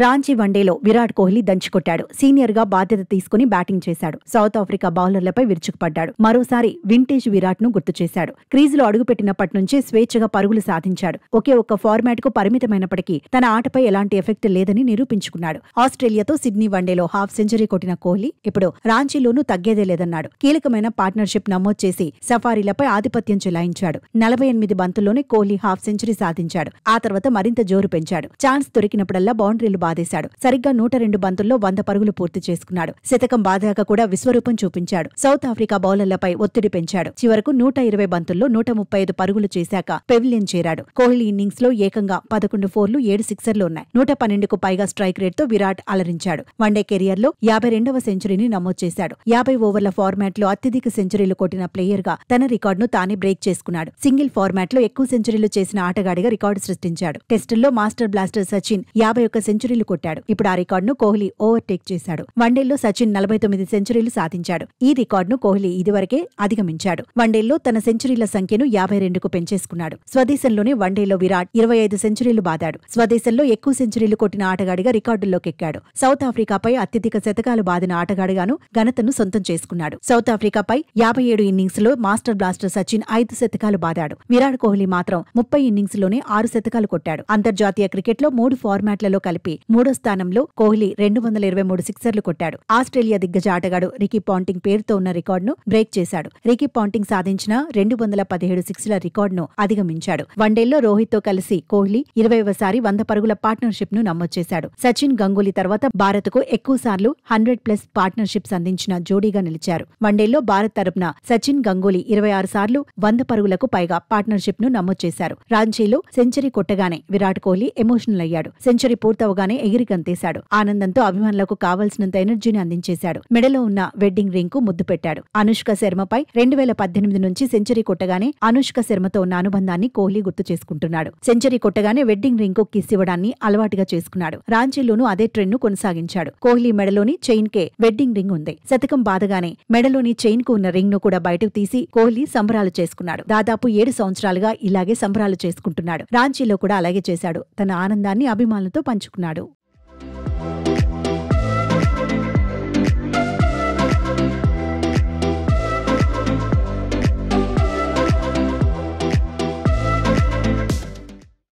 రాంచీ వన్డేలో విరాట్ కోహ్లీ దంచుకొట్టాడు. సీనియర్ గా బాధ్యత తీసుకుని బ్యాటింగ్ చేశాడు. సౌత్ ఆఫ్రికా బౌలర్లపై విరుచుకుపడ్డాడు. మరోసారి వింటేజ్ విరాట్ ను గుర్తు చేశాడు. క్రీజులో అడుగుపెట్టినప్పటి నుంచే స్వేచ్ఛగా పరుగులు సాధించాడు. ఒకే ఒక్క ఫార్మాట్ కు పరిమితమైనప్పటికీ తన ఆటపై ఎలాంటి ఎఫెక్ట్ లేదని నిరూపించుకున్నాడు. ఆస్ట్రేలియాతో సిడ్నీ వన్డేలో హాఫ్ సెంచరీ కొట్టిన కోహ్లీ ఇప్పుడు రాంచీలోనూ తగ్గేదే లేదన్నాడు. కీలకమైన పార్ట్నర్షిప్ నమోదు చేసి సఫారీలపై ఆధిపత్యం చెలాయించాడు. 48 బంతుల్లోనే కోహ్లీ హాఫ్ సెంచరీ సాధించాడు. ఆ తర్వాత మరింత జోరు పెంచాడు. ఛాన్స్ దొరికినప్పుడల్లా బౌండరీలు బాదేశాడు. సరిగ్గా 102 బంతుల్లో 100 పరుగులు పూర్తి చేసుకున్నాడు. శతకం బాదాక కూడా విశ్వరూపం చూపించాడు. సౌత్ ఆఫ్రికా బౌలర్లపై ఒత్తిడి పెంచాడు. చివరకు 120 బంతుల్లో 135 పరుగులు చేశాక పెవిలియన్ చేరాడు. కోహ్లీ ఇన్నింగ్స్ లో ఏకంగా 11 ఫోర్లు 7 సిక్సర్లు ఉన్నాయి. 112కు పైగా స్ట్రైక్ రేట్ తో విరాట్ అలరించాడు. వన్డే కెరియర్ లో 52వ సెంచరీని నమోదు చేశాడు. 50 ఓవర్ల ఫార్మాట్ లో అత్యధిక సెంచరీలు కొట్టిన ప్లేయర్ గా తన రికార్డును తానే బ్రేక్ చేసుకున్నాడు. సింగిల్ ఫార్మాట్ లో ఎక్కువ సెంచరీలు చేసిన ఆటగాడిగా రికార్డు సృష్టించాడు. టెస్టుల్లో మాస్టర్ బ్లాస్టర్ సచిన్ 51 సెంచరీలు కొట్టాడు. ఇప్పుడు ఆ రికార్డును కోహ్లీ ఓవర్టేక్ చేశాడు. వన్డేల్లో సచిన్ 49 సెంచరీలు సాధించాడు. ఈ రికార్డును కోహ్లీ ఇదివరకే అధిగమించాడు. వన్డేల్లో తన సెంచరీల సంఖ్యను 52కు పెంచేసుకున్నాడు. స్వదేశంలోనే వన్డేలో విరాట్ 25 సెంచరీలు బాదాడు. స్వదేశంలో ఎక్కువ సెంచరీలు కొట్టిన ఆటగాడిగా రికార్డుల్లోకెక్కాడు. సౌత్ ఆఫ్రికాపై అత్యధిక శతకాలు బాదిన ఆటగాడిగాను ఘనతను సొంతం చేసుకున్నాడు. సౌత్ ఆఫ్రికాపై 57 ఇన్నింగ్స్ లో మాస్టర్ బ్లాస్టర్ సచిన్ 5 శతకాలు బాదాడు. విరాట్ కోహ్లీ మాత్రం 30 ఇన్నింగ్స్ లోనే 6 శతకాలు కొట్టాడు. అంతర్జాతీయ క్రికెట్లో 3 ఫార్మాట్లలో కలిపి 3వ స్థానంలో కోహ్లీ 223 సిక్సర్లు కొట్టాడు. ఆస్ట్రేలియా దిగ్గజ ఆటగాడు రికీ పాంటింగ్ పేరుతో ఉన్న రికార్డును బ్రేక్ చేశాడు. రికీ పాంటింగ్ సాధించిన 217 సిక్స్ల రికార్డును అధిగమించాడు. వన్డేల్లో రోహిత్ తో కలిసి కోహ్లీ 20వసారి 100 పరుగుల పార్ట్నర్షిప్ ను నమోదు చేశాడు. సచిన్ గంగూలీ తర్వాత భారత్ కు ఎక్కువసార్లు 100+ పార్ట్నర్షిప్స్ అందించిన జోడీగా నిలిచారు. వన్డేల్లో భారత్ తరపున సచిన్ గంగూలీ 26 సార్లు 100 పరుగులకు పైగా పార్ట్నర్షిప్ ను నమోదు చేశారు. రాంచీలో సెంచరీ కొట్టగానే విరాట్ కోహ్లీ ఎమోషనల్ అయ్యాడు. సెంచరీ పూర్తవగానే ఎగిరి గంతేశాడు. ఆనందంతో అభిమానులకు కావాల్సినంత ఎనర్జీని అందించేశాడు. మెడలో ఉన్న వెడ్డింగ్ రింగ్ కు ముద్దు పెట్టాడు. అనుష్క శర్మపై 2018 నుంచి సెంచరీ కొట్టగానే అనుష్క శర్మతో ఉన్న అనుబంధాన్ని కోహ్లీ గుర్తు చేసుకుంటున్నాడు. సెంచరీ కొట్టగానే వెడ్డింగ్ రింగ్ కు కిస్ ఇవ్వడాన్ని అలవాటుగా చేసుకున్నాడు. రాంచీలోనూ అదే ట్రెండ్ ను కొనసాగించాడు. కోహ్లీ మెడలోని చైన్ కే వెడ్డింగ్ రింగ్ ఉంది. శతకం బాదగానే మెడలోని చైన్ కు ఉన్న రింగ్ ను కూడా బయటకు తీసి కోహ్లీ సంబరాలు చేసుకున్నాడు. దాదాపు 7 సంవత్సరాలుగా ఇలాగే సంబరాలు చేసుకుంటున్నాడు. రాంచీలో కూడా అలాగే చేశాడు. తన ఆనందాన్ని అభిమానులతో పంచుకున్నాడు.